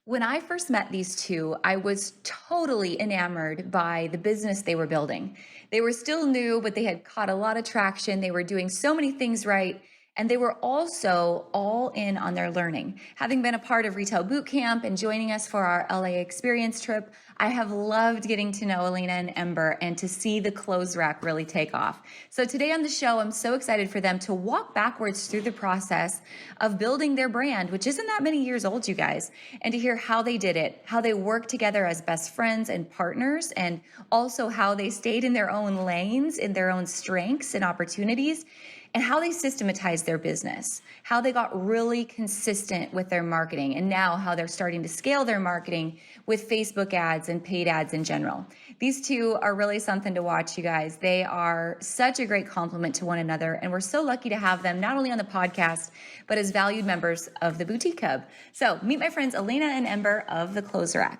When I first met these two, I was totally enamored by the business they were building. They were still new, but they had caught a lot of traction. They were doing so many things right. And they were also all in on their learning. Having been a part of Retail Bootcamp and joining us for our LA experience trip, I have loved getting to know Elina and Ember and to see the clothes rack really take off. So today on the show, I'm so excited for them to walk backwards through the process of building their brand, which isn't that many years old, you guys, and to hear how they did it, how they worked together as best friends and partners, and also how they stayed in their own lanes, in their own strengths and opportunities, and how they systematized their business, how they got really consistent with their marketing, and now how they're starting to scale their marketing with Facebook ads and paid ads in general. These two are really something to watch, you guys. They are such a great complement to one another, and we're so lucky to have them not only on the podcast, but as valued members of the Boutique Hub. So meet my friends Elina and Ember of theClothesRak.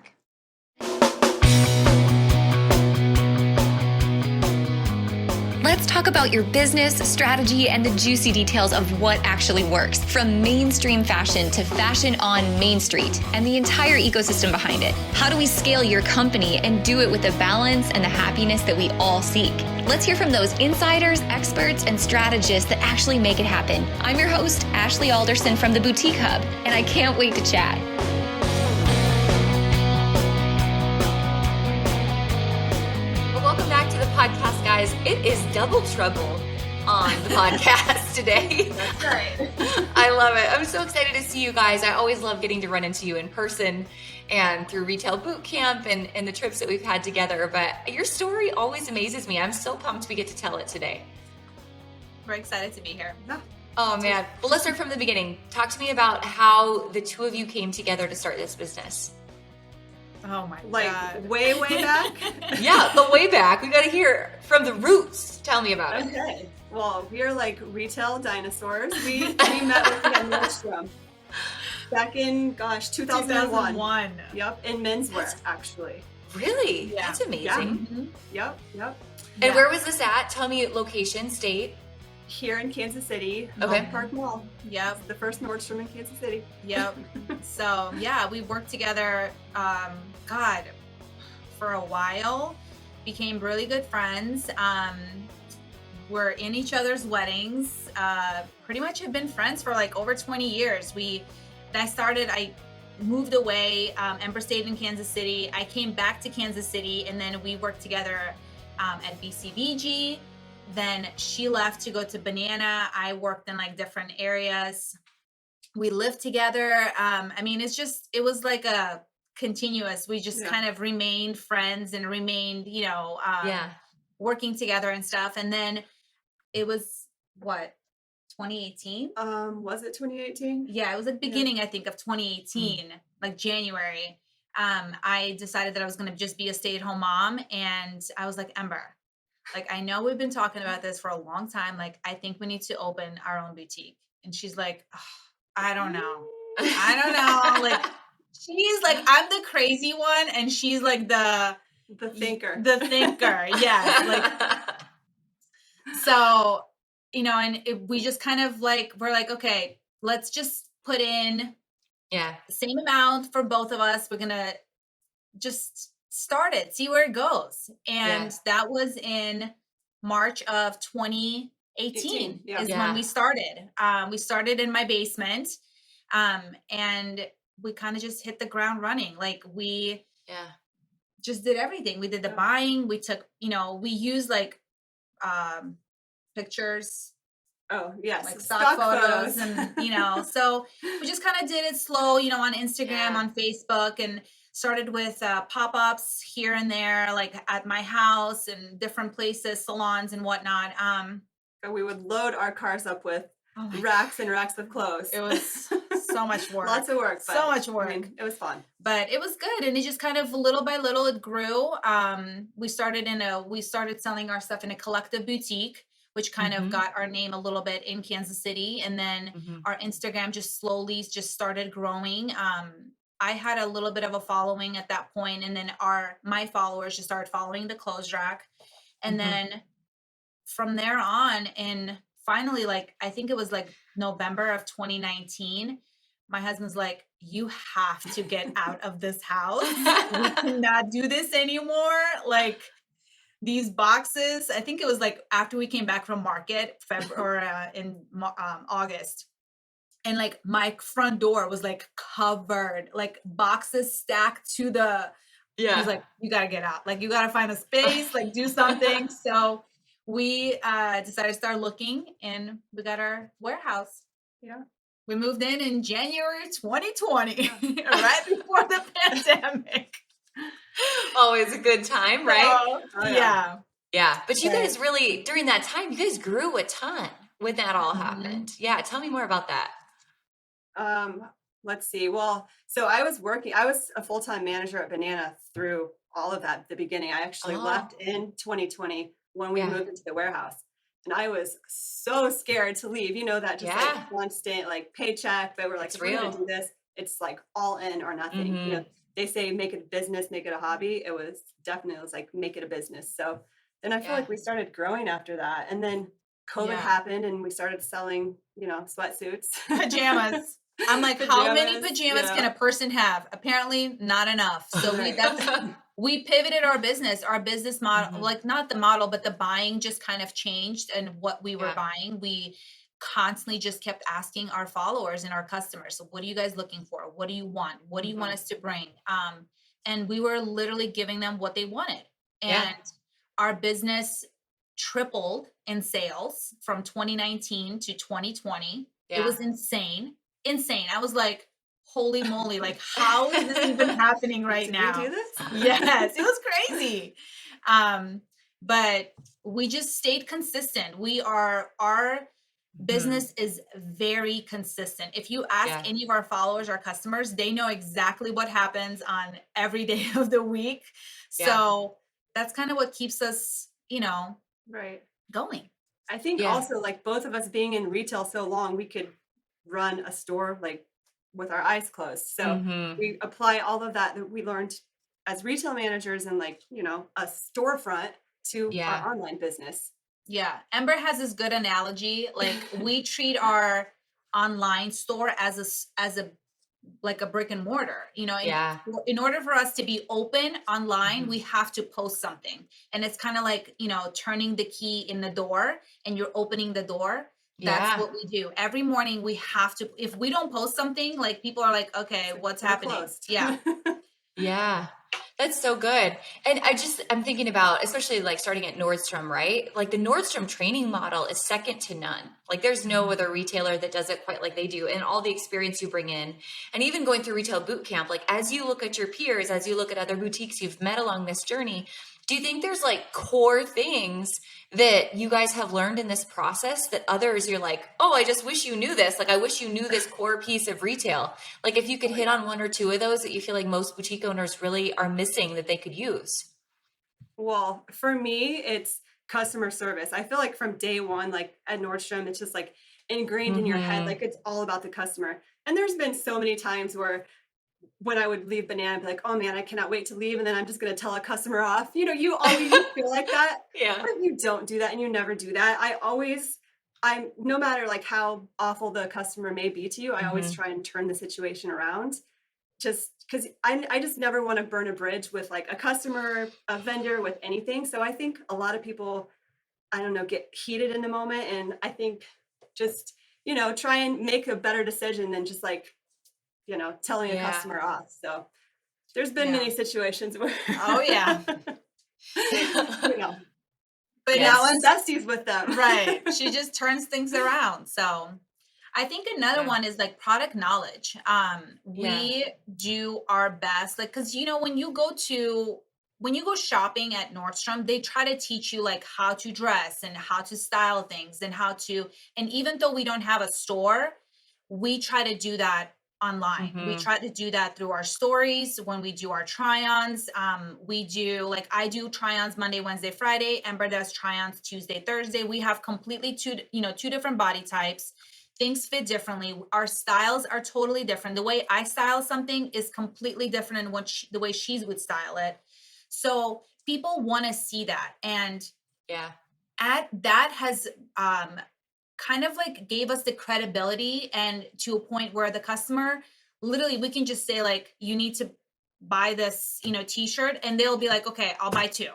Let's talk about your business, strategy, and the juicy details of what actually works, from mainstream fashion to fashion on Main Street, and the entire ecosystem behind it. How do we scale your company and do it with the balance and the happiness that we all seek? Let's hear from those insiders, experts, and strategists that actually make it happen. I'm your host, Ashley Alderson from the Boutique Hub, and I can't wait to chat. Welcome back to the podcast, guys. It is double trouble on the podcast today. That's right. I love it. I'm so excited to see you guys. I always love getting to run into you in person and through Retail Bootcamp and the trips that we've had together. But your story always amazes me. I'm so pumped we get to tell it today. We're excited to be here. Oh, man. Well, let's start from the beginning. Talk to me about how the two of you came together to start this business. Oh my Like God. way back? Yeah, the way back. We got to hear from the roots. Tell me about it. Okay. Well, we are like retail dinosaurs. We met with at Nordstrom back in, 2001. Yep, in menswear, actually. Really? Yeah. That's amazing. Yeah. Mm-hmm. Yep. And where was this at? Tell me location, state. Here in Kansas City, Okay. Park Mall. Yep. The first Nordstrom in Kansas City. Yep. So yeah, we worked together, for a while, became really good friends. We're in each other's weddings, pretty much have been friends for like over 20 years. I moved away, Ember stayed in Kansas City. I came back to Kansas City and then we worked together at BCBG. Then she left to go to Banana. I worked in like different areas. We lived together. It was like a continuous, we just kind of remained friends and remained, working together and stuff. And then it was 2018? Was it 2018? Yeah, it was the beginning, I think, of 2018, like January. I decided that I was going to just be a stay-at-home mom. And I was like, Ember, like, I know we've been talking about this for a long time. Like, I think we need to open our own boutique. And she's like, oh, I don't know. Like, she's like, I'm the crazy one. And she's like the thinker. Yes. Like, so, we just kind of like, we're like, okay, let's just put in the same amount for both of us. We're going to just start it, see where it goes. And that was in March of 2018 is when we started. We started in my basement, and we kind of just hit the ground running. Like we just did everything. We did the buying. We took, we used like pictures. Oh, yes. Like stock photos and, so we just kind of did it slow, on Instagram, on Facebook, and started with pop-ups here and there, like at my house and different places, salons and whatnot. And we would load our cars up with racks and racks of clothes. It was so much work. Lots of work. But, so much work. It was fun. But it was good. And it just kind of little by little, it grew. We started selling our stuff in a collective boutique, which kind of got our name a little bit in Kansas City. And then our Instagram just slowly just started growing. I had a little bit of a following at that point, and then my followers just started following the theClothesRak. And then from there on, and finally, like, I think it was like November of 2019, my husband's like, you have to get out of this house. We cannot do this anymore. Like, these boxes, I think it was like after we came back from market, February or August. And like my front door was like covered, like boxes stacked to the, he's like, you gotta get out. Like, you gotta find a space, like do something. So we decided to start looking, and we got our warehouse. Yeah. We moved in January 2020, right before the pandemic. Always a good time, right? So, yeah. Yeah. But you guys really, during that time, you guys grew a ton when that all happened. Yeah. Tell me more about that. Let's see. Well, so I was a full-time manager at Banana through all of that at the beginning. I actually left in 2020 when we moved into the warehouse. And I was so scared to leave, that just like constant like paycheck, but we're like, if we're gonna do this, it's like all in or nothing. They say make it a business, make it a hobby. It was like make it a business. So then I feel like we started growing after that. And then COVID happened and we started selling, sweatsuits. Pajamas. I'm like, how many pajamas can a person have? Apparently not enough. So we pivoted our business model, like not the model, but the buying just kind of changed, and what we were buying. We constantly just kept asking our followers and our customers, so what are you guys looking for? What do you want? What do you want us to bring? And we were literally giving them what they wanted. And our business tripled in sales from 2019 to 2020. It was insane. I was like, holy moly, like, how is this even happening right now? Did we do this? Yes, it was crazy. But we just stayed consistent. Our business is very consistent. If you ask any of our followers, our customers, they know exactly what happens on every day of the week. So that's kind of what keeps us, going. I think also like both of us being in retail so long, we could run a store like with our eyes closed. So we apply all of that we learned as retail managers and like, a storefront to our online business. Yeah. Ember has this good analogy. Like, we treat our online store as a like a brick and mortar, in order for us to be open online, we have to post something. And it's kind of like, turning the key in the door and you're opening the door. That's what we do. Every morning we have to, if we don't post something, like, people are like, okay, what's happening? Closed. Yeah. Yeah. That's so good. And I'm thinking about, especially like starting at Nordstrom, right? Like the Nordstrom training model is second to none. Like there's no other retailer that does it quite like they do. And all the experience you bring in, and even going through retail boot camp, like as you look at your peers, as you look at other boutiques you've met along this journey, do you think there's like core things that you guys have learned in this process that others you're like, oh, I just wish you knew this. Like, I wish you knew this core piece of retail. Like if you could hit on one or two of those that you feel like most boutique owners really are missing that they could use. Well, for me, it's customer service. I feel like from day one, like at Nordstrom, it's just like ingrained in your head. Like it's all about the customer. And there's been so many times where when I would leave Banana, I'd be like, oh man, I cannot wait to leave. And then I'm just going to tell a customer off. You always feel like that. But you don't do that and you never do that. I'm no matter like how awful the customer may be to you, I always try and turn the situation around, just because I just never want to burn a bridge with like a customer, a vendor, with anything. So I think a lot of people, I don't know, get heated in the moment. And I think just, try and make a better decision than just like, telling a customer off. So there's been many situations where, oh yeah, but now I'm besties with them. Right. She just turns things around. So I think another one is like product knowledge. We do our best, like, cause when you go shopping at Nordstrom, they try to teach you like how to dress and how to style things and and even though we don't have a store, we try to do that online. We try to do that through our stories when we do our try-ons. I do try-ons Monday, Wednesday, Friday. Ember does try-ons Tuesday, Thursday. We have completely two different body types. Things fit differently. Our styles are totally different. The way I style something is completely different than the way she would style it. So people want to see that. And that has kind of like gave us the credibility, and to a point where the customer literally we can just say like, you need to buy this, t-shirt, and they'll be like, okay, I'll buy two.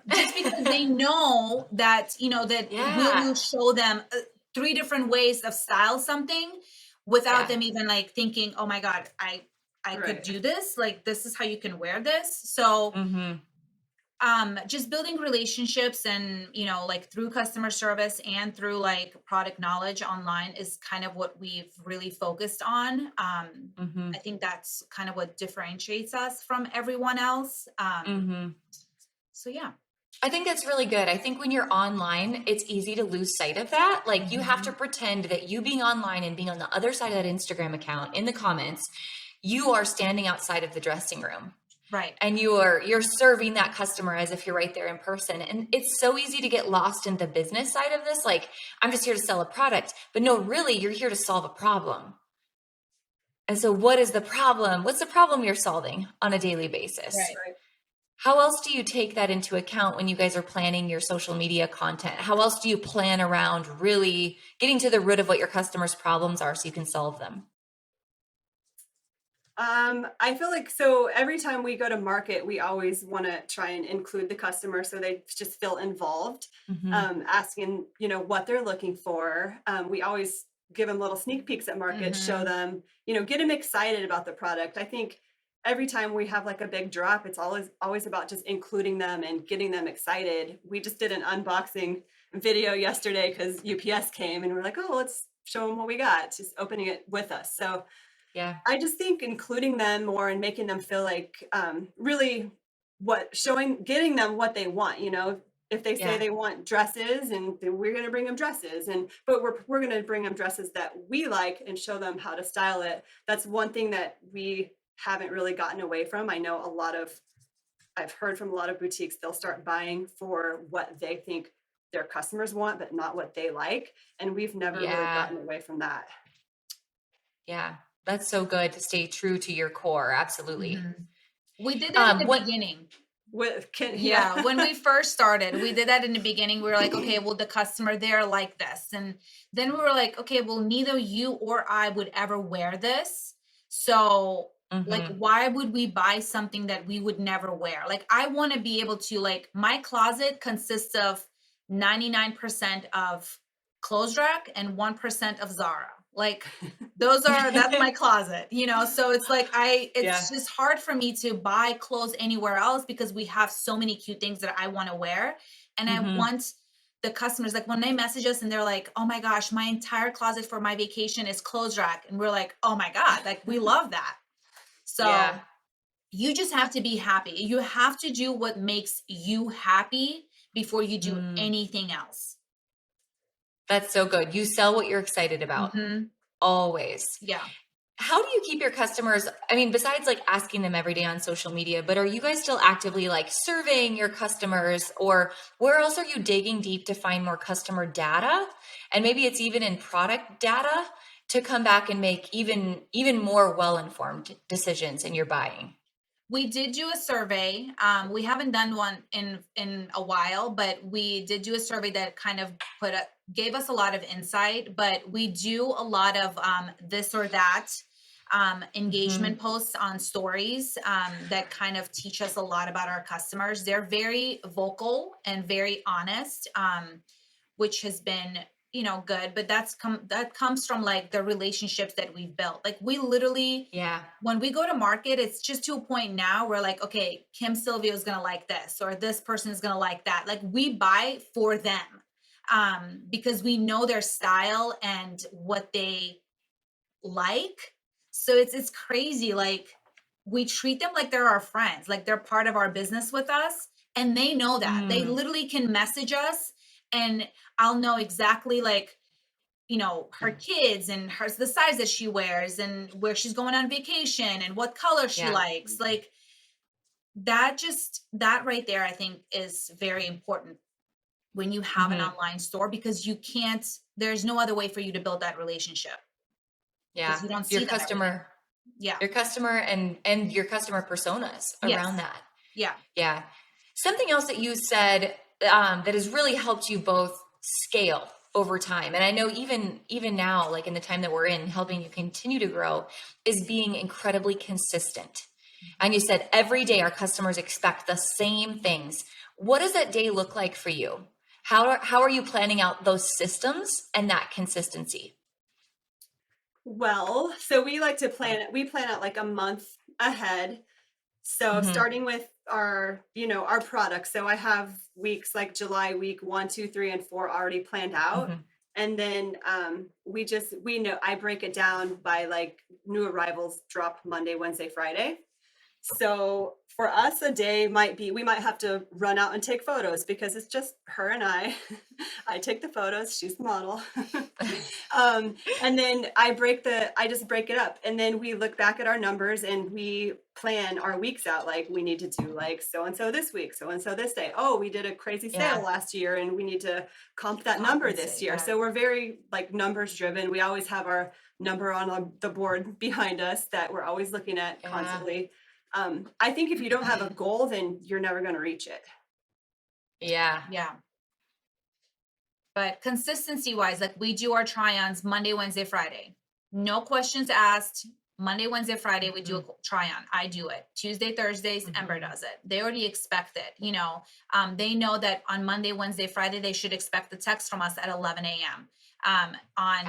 Just because they know that, that we Yeah. will show them three different ways of style something without Yeah. them even like thinking, oh my God, I could Right. do this. Like, this is how you can wear this. So Mm-hmm. just building relationships and, like through customer service and through like product knowledge online is kind of what we've really focused on. Mm-hmm. I think that's kind of what differentiates us from everyone else. Mm-hmm. So yeah. I think that's really good. I think when you're online, it's easy to lose sight of that. Like you have to Mhm. pretend that you being online and being on the other side of that Instagram account in the comments, you are standing outside of the dressing room Right. and you're serving that customer as if you're right there in person. And it's so easy to get lost in the business side of this. Like, I'm just here to sell a product, but no, really, you're here to solve a problem. And so what is the problem? What's the problem you're solving on a daily basis? Right. Right. How else do you take that into account when you guys are planning your social media content? How else do you plan around really getting to the root of what your customers' problems are so you can solve them? I feel like so every time we go to market, we always want to try and include the customer so they just feel involved, Mm-hmm. asking, what they're looking for. We always give them little sneak peeks at market, show Mhm. them, get them excited about the product. I think every time we have like a big drop, it's always about just including them and getting them excited. We just did an unboxing video yesterday because UPS came and we're like, oh, let's show them what we got, just opening it with us. So Yeah. I just think including them more and making them feel like really getting them what they want. If they say Yeah. they want dresses, and then we're going to bring them dresses, but we're going to bring them dresses that we like and show them how to style it. That's one thing that we haven't really gotten away from. I've heard from a lot of boutiques, they'll start buying for what they think their customers want, but not what they like. And we've never really Yeah. gotten away from that. Yeah. That's so good to stay true to your core. Absolutely. Mhm. We did that in the What beginning. Yeah. Yeah, when we first started, we did that in the beginning. We were like, okay, well, the customer there like this. And then we were like, okay, well, neither you or I would ever wear this. So, like, mm-hmm. why would we buy something that we would never wear? Like, I want to be able to, like, my closet consists of 99% of clothes rack and 1% of Zara. Like, that's my closet, so it's like Yeah. it's just hard for me to buy clothes anywhere else because we have so many cute things that I want to wear. And I Mm-hmm. want the customers, like when they message us and they're like, oh my gosh, my entire closet for my vacation is clothes rack, and we're like, oh my God, like we love that. Yeah. So you just have to be happy. You have to do what makes you happy before you do Mm. anything else. That's so good. You sell what you're excited about. Hmm. Always. Yeah. How do you keep your customers? I mean, besides like asking them every day on social media, but are you guys still actively like surveying your customers, or where else are you digging deep to find more customer data? And maybe it's even in product data to come back and make even more well-informed decisions in your buying. We did do a survey. We haven't done one in a while, but we did do a survey that kind of gave us a lot of insight. But we do a lot of this or that Hmm. engagement posts on stories that kind of teach us a lot about our customers. They're very vocal and very honest, which has been, good. But that comes from like the relationships that we've built. Like, we literally, Yeah. when we go to market, it's just to a point now where like, okay, Kim Silvio is going to like this, or this person is going to like that. Like, we buy for them because we know their style and what they like. So it's crazy. Like, we treat them like they're our friends, like they're part of our business with us. And they know that. They Mm. literally can message us, and I'll know exactly like, her kids and the size that she wears and where she's going on vacation and what color she Yeah. likes. Like, that right there, I think is very important when you have an Hmm. online store, because there's no other way for you to build that relationship Yeah. because you don't Your see them every day. customer, Yeah. your customer and your customer personas around Yes. that. Yeah. Yeah. Something else that you said that has really helped you both scale over time? And I know even now, like in the time that we're in, helping you continue to grow is being incredibly consistent. And you said every day our customers expect the same things. What does that day look like for you? How are you planning out those systems and that consistency? Well, so we like to we plan out like a month ahead. So Mm-hmm. starting with our products. So I have weeks like July week 1, 2, 3, and 4 already planned out. Mm-hmm. And then we know I break it down by like new arrivals drop Monday, Wednesday, Friday. So for us, a day might be we might have to run out and take photos because it's just her and I. I take the photos, she's the model. And then I just break it up, and then we look back at our numbers and we plan our weeks out. Like we need to do like so and so this week, so and so this day. Oh, we did a crazy sale Yeah. last year, and we need to comp that number this Compensate, year. yeah. So we're very like numbers driven. We always have our number on the board behind us that we're always looking at Yeah. constantly. I think if you don't have a goal, then you're never going to reach it. Yeah. Yeah. But consistency wise, like we do our try-ons Monday, Wednesday, Friday. No questions asked. Monday, Wednesday, Friday, we do a try-on. I do it. Tuesday, Thursdays, Ember does it. They already expect it. They know that on Monday, Wednesday, Friday, they should expect the text from us at 11 a.m. On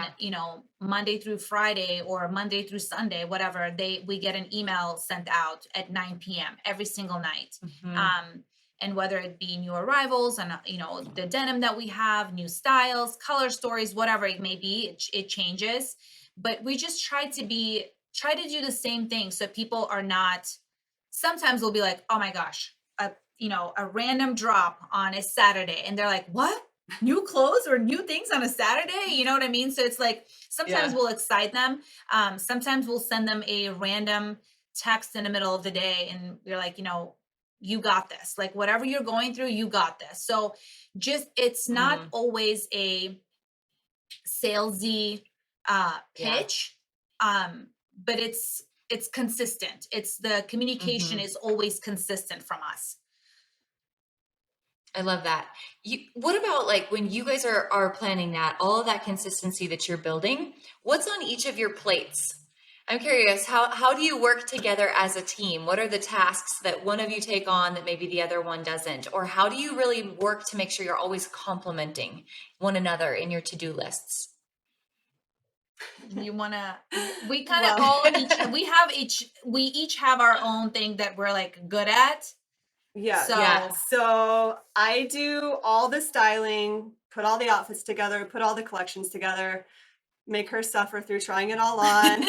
Monday through Friday or Monday through Sunday, whatever, we get an email sent out at 9 p.m. every single night. And whether it be new arrivals and the denim that we have, new styles, color stories, whatever it may be, it changes. But we just try to do the same thing so people are not. Sometimes we'll be like, oh my gosh, a random drop on a Saturday, and they're like, what? New clothes or new things on a Saturday? You know what I mean? So it's like sometimes we'll excite them. Sometimes we'll send them a random text in the middle of the day, and we're like, you got this. Like whatever you're going through, you got this. So it's not always a salesy pitch, but it's consistent. It's the communication is always consistent from us. I love that. What about like when you guys are planning that, all of that consistency that you're building, what's on each of your plates? I'm curious, how do you work together as a team? What are the tasks that one of you take on that maybe the other one doesn't? Or how do you really work to make sure you're always complementing one another in your to-do lists? We kind of Well, we each have our own thing that we're like good at. yeah. Yeah. So I do all the styling, put all the outfits together, put all the collections together, make her suffer through trying it all on,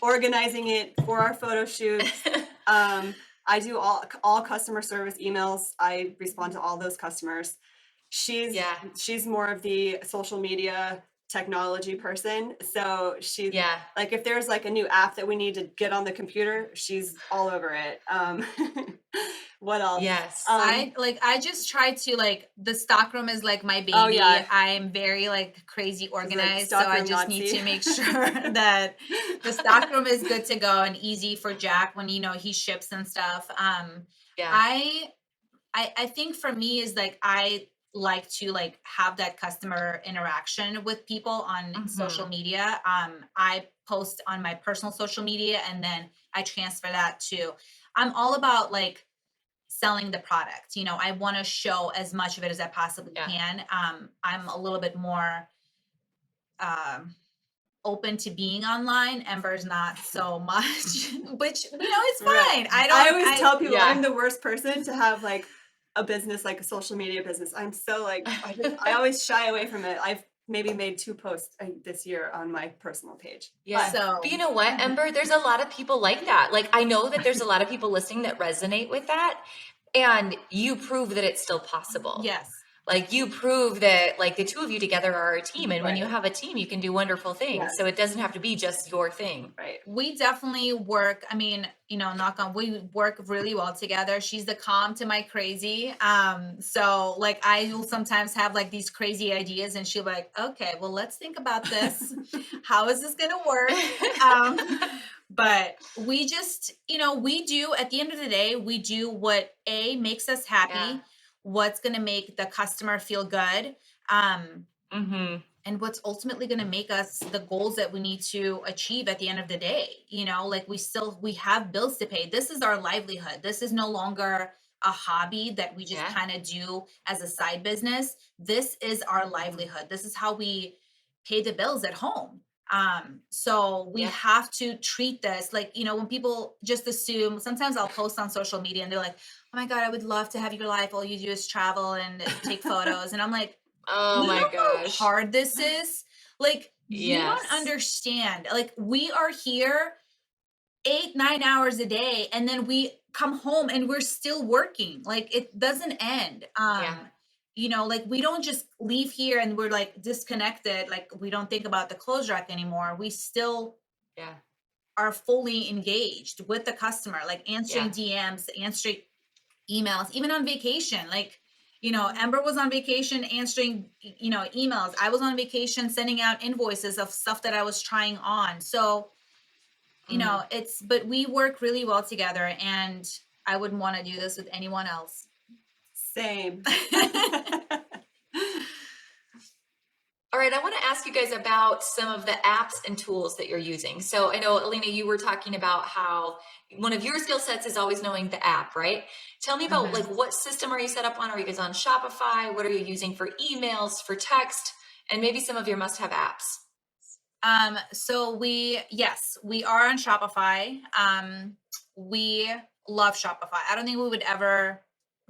organizing it for our photo shoots. I do all customer service emails. I respond to all those customers. She's more of the social media technology person. So she's like, if there's like a new app that we need to get on the computer, she's all over it. What else? Yes. I just try to like the stockroom is like my baby. Oh, yeah. I'm very like crazy organized. So I stockroom just Nazi. need to make sure that the stockroom is good to go and easy for Jack when he ships and stuff. I think for me is like I like to like have that customer interaction with people on social media. I post on my personal social media and then I transfer that to. I'm all about like selling the product. I want to show as much of it as I possibly can. I'm a little bit more open to being online. Ember's not so much, which it's fine. Right. I always tell people I'm the worst person to have like a business, like a social media business. I'm so like I always shy away from it. I've maybe made 2 posts this year on my personal page. Yeah. But you know what, Ember? There's a lot of people like that. Like I know that there's a lot of people listening that resonate with that. And you prove that it's still possible. Yes. Like you prove that like the two of you together are a team. And when you have a team, you can do wonderful things. Yes. So it doesn't have to be just your thing. Right. We definitely work. I mean, knock on, we work really well together. She's the calm to my crazy. So like I will sometimes have like these crazy ideas and she'll be like, okay, well, let's think about this. How is this going to work? But we just, we do at the end of the day, we do what makes us happy, what's going to make the customer feel good. and what's ultimately going to make us the goals that we need to achieve at the end of the day. Like we have bills to pay. This is our livelihood. This is no longer a hobby that we just Yeah. kind of do as a side business. This is our livelihood. This is how we pay the bills at home. So we Yep. have to treat this like, when people just assume, sometimes I'll post on social media and they're like, oh my God, I would love to have your life. All you do is travel and take photos. And I'm like, Oh you my know how gosh. hard this is? Like, you don't Yes. understand. Like, we are here 8, 9 hours a day, and then we come home and we're still working. Like, it doesn't end. Yeah. Like, we don't just leave here and we're like disconnected. Like, we don't think about the clothes rack anymore. We still Yeah. are fully engaged with the customer, like Yeah. answering DMs, answering emails, even on vacation. Like, Ember Mhm. was on vacation answering, emails. I was on vacation sending out invoices of stuff that I was trying on. So, Mm. but we work really well together, and I wouldn't want to do this with anyone else. Same. All right, I want to ask you guys about some of the apps and tools that you're using. So I know, Elena, you were talking about how one of your skill sets is always knowing the app, right? Tell me about like Mhm. what system are you set up on? Are you guys on Shopify? What are you using for emails, for text, and maybe some of your must-have apps? So yes, we are on Shopify. We love Shopify. I don't think we would ever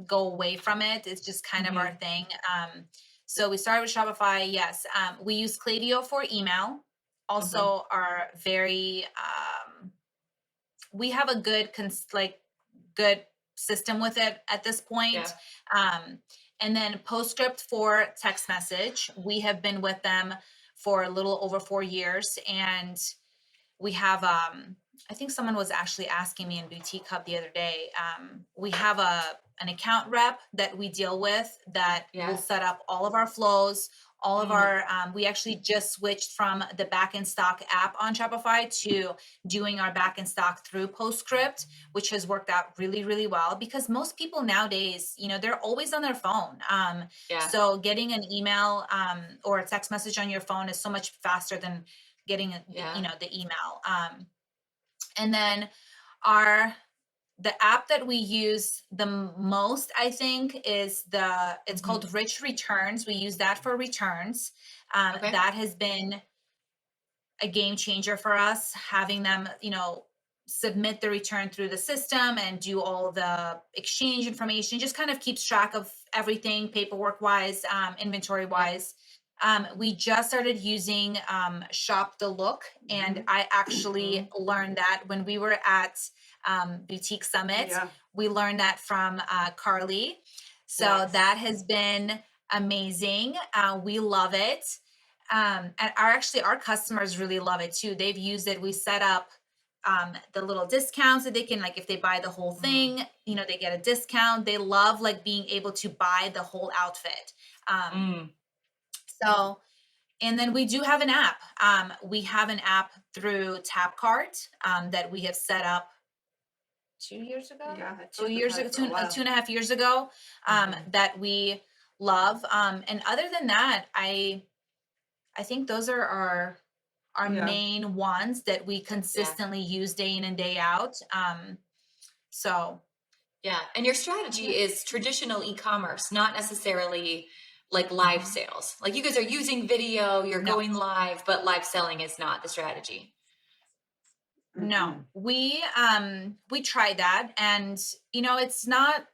go away from it. It's just kind of our Hmm. thing. So we started with Shopify. Yes. We use Klaviyo for email. Hmm. Also are very, we have a good system with it at this Yeah. point. Um, and then Postscript for text message. We have been with them for a little over 4 years, and we have I think someone was actually asking me in Boutique Hub the other day. We have an account rep that we deal with that will Yeah. set up all of our flows, all of Mm. our we actually just switched from the back in stock app on Shopify to doing our back in stock through Postscript, which has worked out really, really well, because most people nowadays, they're always on their phone. Yeah. So getting an email or a text message on your phone is so much faster than getting Yeah. the email. And then our the app that we use the most, I think, is it's Hmm. called Rich Returns. We use that for returns. Okay. That has been a game changer for us, having them, submit the return through the system and do all the exchange information, just kind of keeps track of everything paperwork wise, inventory Yeah. wise. We just started using Shop the Look, and Mhm. I actually Hmm. learned that when we were at Boutique Summit. Yeah. We learned that from Carly. So Yes. that has been amazing. We love it. And our customers really love it too. They've used it. We set up the little discounts that they can, like, if they buy the whole Mm. thing, they get a discount. They love like being able to buy the whole outfit. Um, Mm. so, and then we do have an app. We have an app through TapCart that we have set up 2 years ago, Yeah. I feel two like we've years had ago, it for a two while. and a half years ago, Hmm. that we love. And other than that, I think those are our Yeah. main ones that we Yeah. consistently use day in and day out. So Yeah. And your strategy Yeah. is traditional e-commerce, not necessarily like live mhm. sales. Like you guys are using video, you're No, going live, but live selling is not the strategy. no, Mm-mm. we tried that, and it's not.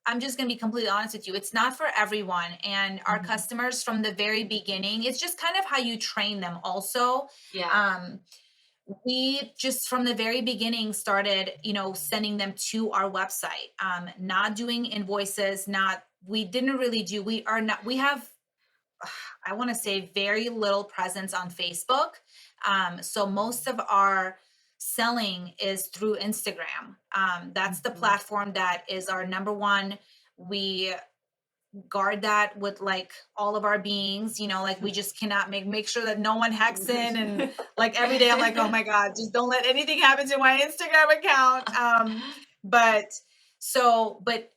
I'm just going to be completely honest with you. It's not for everyone. And our Hmm. customers from the very beginning, it's just kind of how you train them also. Yeah. Um, we just from the very beginning started, sending them to our website, not doing invoices, we didn't really do, we are not, we have, I want to say, very little presence on Facebook. So most of our selling is through Instagram. That's the Hmm. platform that is our number one. We guard that with like all of our beings, like we just cannot make sure that no one hacks in. And like every day I'm like, oh my God, just don't let anything happen to my Instagram account. But so, but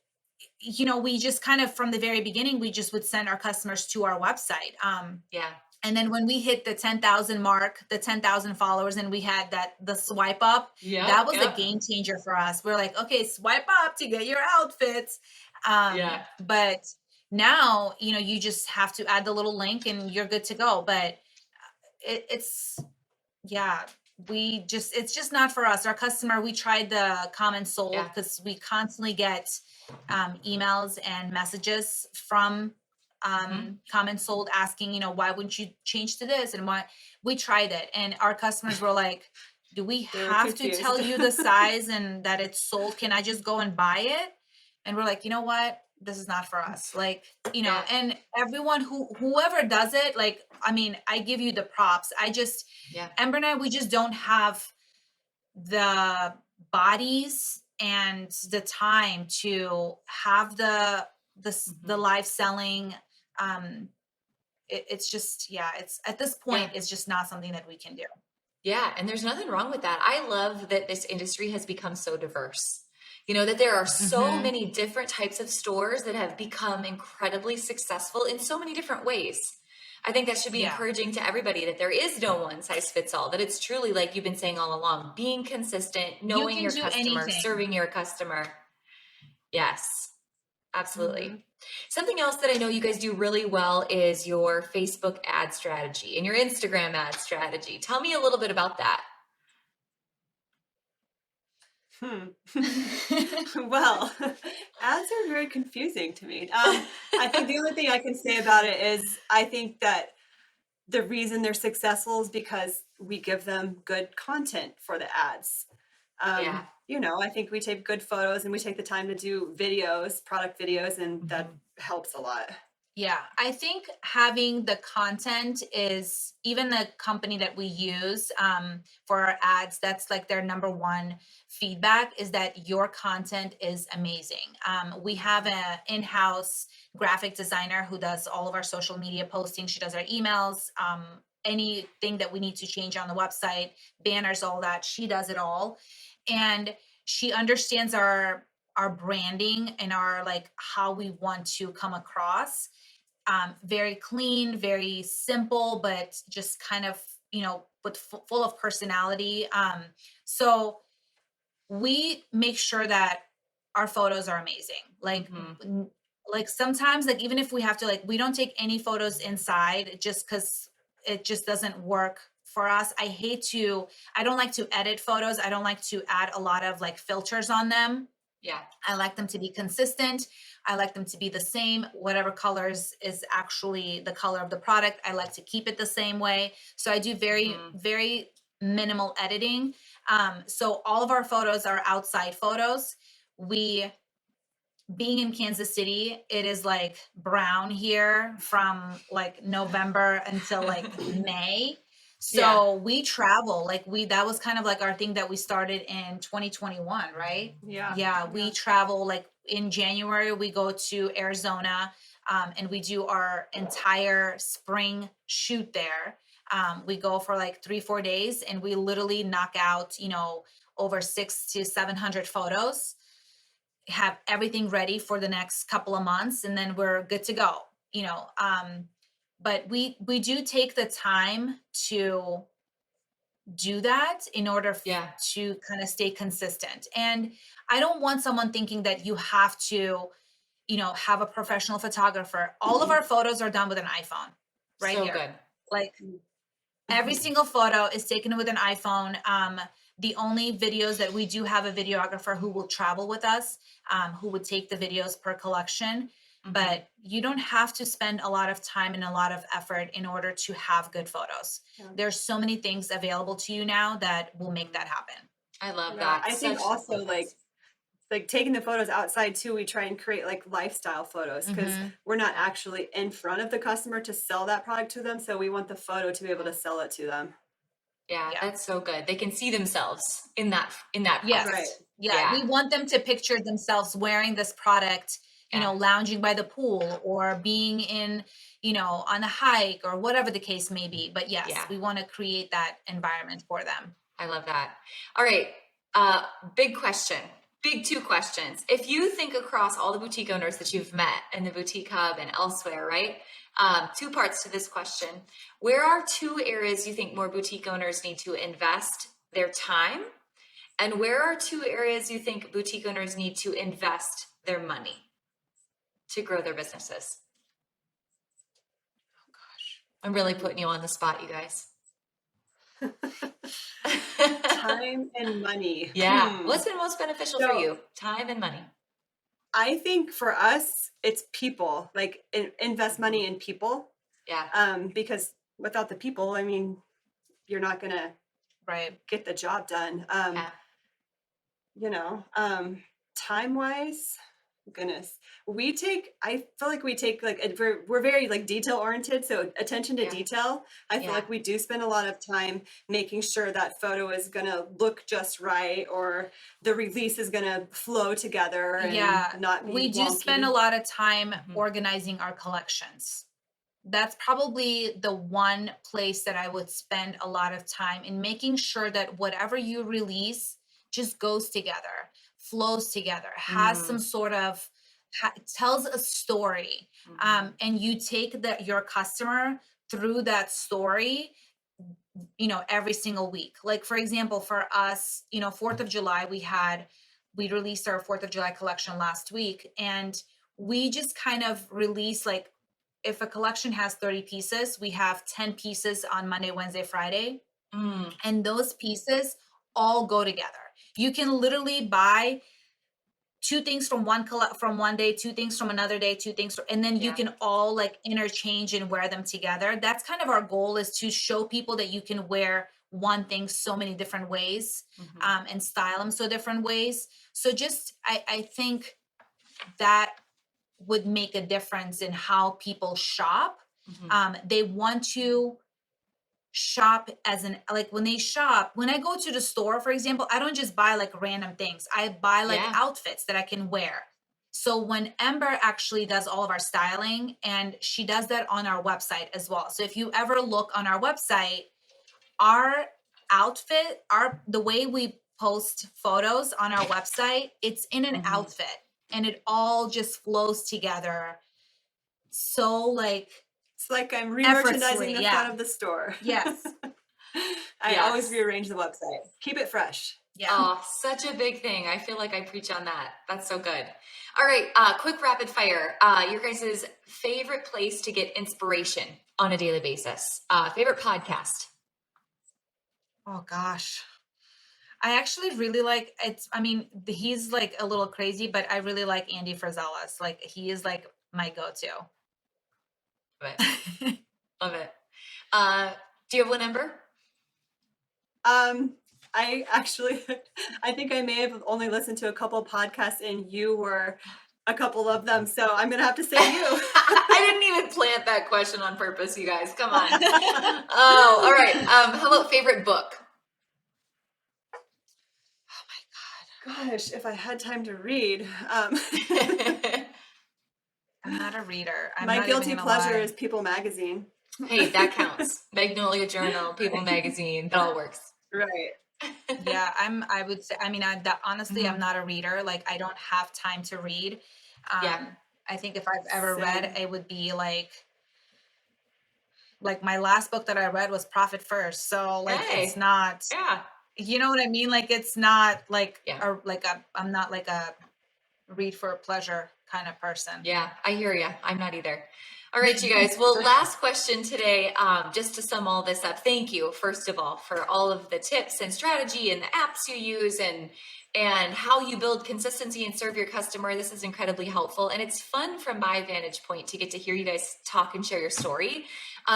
we just kind of from the very beginning, we just would send our customers to our website. Yeah. And then when we hit the 10,000 mark, the 10,000 followers, and we had the swipe up, that Yep, was a yep. game changer for us. We're like, okay, swipe up to get your outfits. Yeah, But now, you just have to add the little link and you're good to go. But it's yeah, it's just not for us. Our customer, we tried the comment sold yeah. because we constantly get emails and messages from comment sold asking, why wouldn't you change to this, and why. We tried it, and our customers were like, do we They were have to tell confused. you the size and that it's sold? Can I just go and buy it? And we're like, you know what, this is not for us. Like, Yeah. and everyone whoever does it, like, I mean, I give you the props. Yeah. Ember and I, we just don't have the bodies and the time to have the live selling. It's just, yeah, it's at this Yeah. point, it's just not something that we can do. Yeah, and there's nothing wrong with that. I love that this industry has become so diverse. You know, that there are so Mm-hmm. many different types of stores that have become incredibly successful in so many different ways. I think that should be Yeah. encouraging to everybody that there is no one size fits all, that it's truly like you've been saying all along, being consistent, You knowing can your do customer, anything. serving your customer. Yes, Hmm. absolutely. Something else that I know you guys do really well is your Facebook ad strategy and your Instagram ad strategy. Tell me a little bit about that. Hmm. Well, ads are very confusing to me. I think the only thing I can say about it is I think that the reason they're successful is because we give them good content for the ads. Yeah. I think we take good photos and we take the time to do videos, product videos, and that Mhm. helps a lot. Yeah, I think having the content is, even the company that we use for our ads, that's like their number one feedback, is that your content is amazing. We have an in-house graphic designer who does all of our social media posting. She does our emails, anything that we need to change on the website, banners, all that. She does it all, and she understands our branding and our, like, how we want to come across. Very clean, very simple, but just kind of, with full of personality. So we make sure that our photos are amazing. Like, Mhm. like sometimes, like, even if we have to, like, we don't take any photos inside just because it just doesn't work for us. I don't like to edit photos. I don't like to add a lot of like filters on them. Yeah. I like them to be consistent. I like them to be the same. Whatever colors is actually the color of the product, I like to keep it the same way. So I do very, Mhm. very minimal editing. So all of our photos are outside photos. We Being in Kansas City, it is like brown here from like November until like May. Yeah. So we travel, like, that was kind of like our thing that we started in 2021, right? Yeah, Yeah, we yeah. travel, like, in January, we go to Arizona, and we do our entire spring shoot there. We go for like 3, 4 days, and we literally knock out, over 600 to 700 photos, have everything ready for the next couple of months, and then we're good to go. But we do take the time to do that in order Yeah. to kind of stay consistent. And I don't want someone thinking that you have to, have a professional photographer. All of our photos are done with an iPhone right So here. good. Like, every Mhm. single photo is taken with an iPhone. The only videos that we do have a videographer who will travel with us, who would take the videos per collection. Mhm. But you don't have to spend a lot of time and a lot of effort in order to have good photos. Yeah. There's so many things available to you now that will make that happen. I love Yeah, that. I think Such also simple things. like taking the photos outside too, we try and create like lifestyle photos because Hmm. we're not actually in front of the customer to sell that product to them. So we want the photo to be able to sell it to them. Yeah, Yeah. that's so good. They can see themselves in that Right. product. Yes. Yeah. Yeah. We want them to picture themselves wearing this product, Yeah. lounging by the pool or being in, on a hike or whatever the case may be. But yes, Yeah. we want to create that environment for them. I love that. All right. Big question. big two questions. If you think across all the boutique owners that you've met in the Boutique Hub and elsewhere, right? Two parts to this question. Where are two areas you think more boutique owners need to invest their time? And where are two areas you think boutique owners need to invest their money to grow their businesses? Oh gosh. I'm really putting you on the spot, you guys. Time and money. Yeah. What's been most beneficial for So you? Time and money. I think for us, it's people, like invest money in people. Yeah. Because without the people, I mean, you're not going to Right. get the job done. Yeah. You know, time wise, goodness, I feel like we take like, we're very like detail oriented. So attention to Yeah. detail. I feel Yeah. like we do spend a lot of time making sure that photo is going to look just right, or the release is going to flow together and Yeah, not be we do spend a wonky. lot of time Mhm. organizing our collections. That's probably the one place that I would spend a lot of time in making sure that whatever you release just goes together, flows together, has some sort of tells a story, Mhm. and you take your customer through that story, every single week. Like for example, for us, 4th of July, we released our 4th of July collection last week, and we just kind of release, like, if a collection has 30 pieces, we have 10 pieces on Monday, Wednesday, Friday, Mm. and those pieces all go together. You can literally buy two things from from one day, two things from another day, and then you Yeah. can all like interchange and wear them together. That's kind of our goal, is to show people that you can wear one thing so many different ways, Mhm. and style them so different ways. So just I think that would make a difference in how people shop. Mhm. They want to shop as an, like, when I go to the store, for example, I don't just buy like random things. I buy like Yeah. outfits that I can wear. So when Ember actually does all of our styling, and she does that on our website as well. So if you ever look on our website, our the way we post photos on our website, it's in an Mhm. outfit, and it all just flows together. So like It's like I'm re-merchandising effortlessly. the Yeah. front of the store. Yes. I always Yes. rearrange the website. Keep it fresh. Yeah. Oh, such a big thing. I feel like I preach on that. That's so good. All right, quick rapid fire. Your guys' favorite place to get inspiration on a daily basis? Favorite podcast? Oh gosh. I actually really like I mean, he's like a little crazy, but I really like Andy Frizella's. Like, he is like my go-to. Love it. Love it. Do you have one, Ember? I actually, I think I may have only listened to a couple podcasts, and you were a couple of them. So I'm gonna have to say you. I didn't even plant that question on purpose, you guys. Come on. Oh, all right. How about favorite book? Gosh, if I had time to read, I'm not a reader. I'm my not even guilty gonna pleasure lie. is People Magazine. Hey, that counts. Magnolia Journal, People Magazine, that all works. Right. Yeah, I would say, I mean, honestly, I'm Mhm. not a reader. Like, I don't have time to read. Yeah. I think if I've ever read, Same. it would be like my last book that I read was Profit First. So like, it's Hey. not, Yeah. you know what I mean? Like, it's not like Yeah. I'm not like a read for pleasure kind of person. Yeah, I hear you. I'm not either. All right, you guys. Well, last question today, just to sum all this up. Thank you, first of all, for all of the tips and strategy and the apps you use and how you build consistency and serve your customer. This is incredibly helpful. And it's fun from my vantage point to get to hear you guys talk and share your story.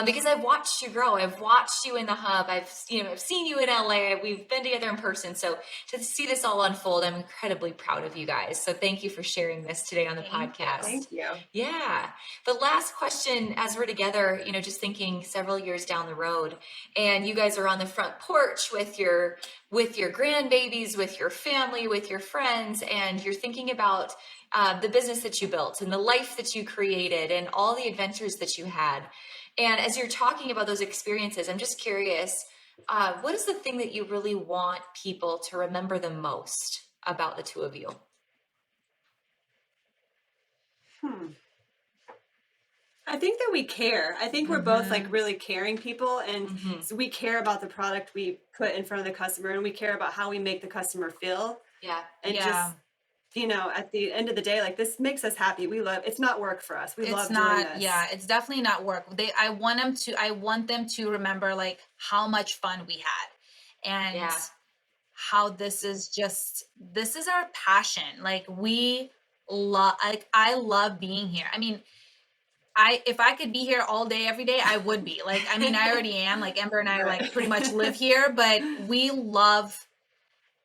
Because I've watched you grow. I've watched you in the hub. I've seen you in LA. We've been together in person. So to see this all unfold, I'm incredibly proud of you guys. So thank you for sharing this today on the Thank you. podcast. Thank you. Yeah. The last question, as we're together, just thinking several years down the road, and you guys are on the front porch with your grandbabies, with your family, with your friends, and you're thinking about the business that you built and the life that you created and all the adventures that you had. And as you're talking about those experiences, I'm just curious, what is the thing that you really want people to remember the most about the two of you? I think that we care. I think we're both like really caring people, and so we care about the product we put in front of the customer, and we care about how we make the customer feel. Yeah. And just, you know, at the end of the day, like, this makes us happy. We love, it's not work for us. We love doing this. Yeah, it's definitely not work. I want them to remember like how much fun we had, and how this is our passion. Like I love being here. I mean, if I could be here all day, every day, I would be. Like, I mean, I already am. Like, Ember and I like pretty much live here, but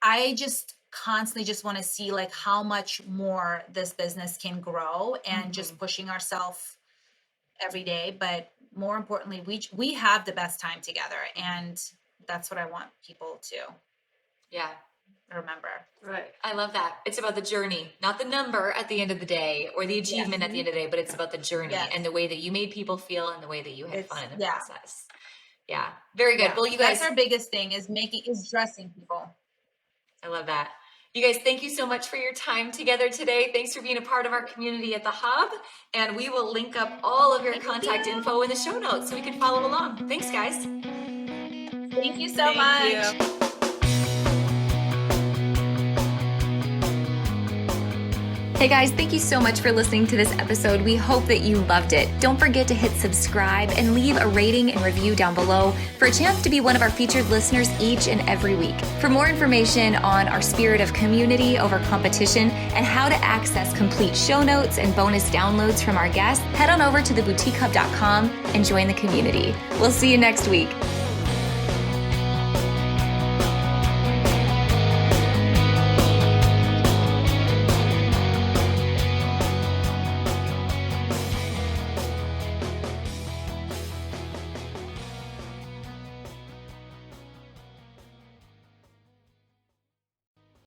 I just constantly just want to see like how much more this business can grow, and just pushing ourselves every day. But more importantly, we have the best time together, and that's what I want people to remember. Right. I love that. It's about the journey, not the number at the end of the day or the achievement at the end of the day, but it's about the journey and the way that you made people feel and the way that you had fun in the process. Yeah. Very good. Well, you guys, that's our biggest thing is dressing people. I love that. You guys, thank you so much for your time together today. Thanks for being a part of our community at the Hub. And we will link up all of your contact info in the show notes so we can follow along. Thanks, guys. Thank you so much. Hey guys, thank you so much for listening to this episode. We hope that you loved it. Don't forget to hit subscribe and leave a rating and review down below for a chance to be one of our featured listeners each and every week. For more information on our spirit of community over competition and how to access complete show notes and bonus downloads from our guests, head on over to theboutiquehub.com and join the community. We'll see you next week.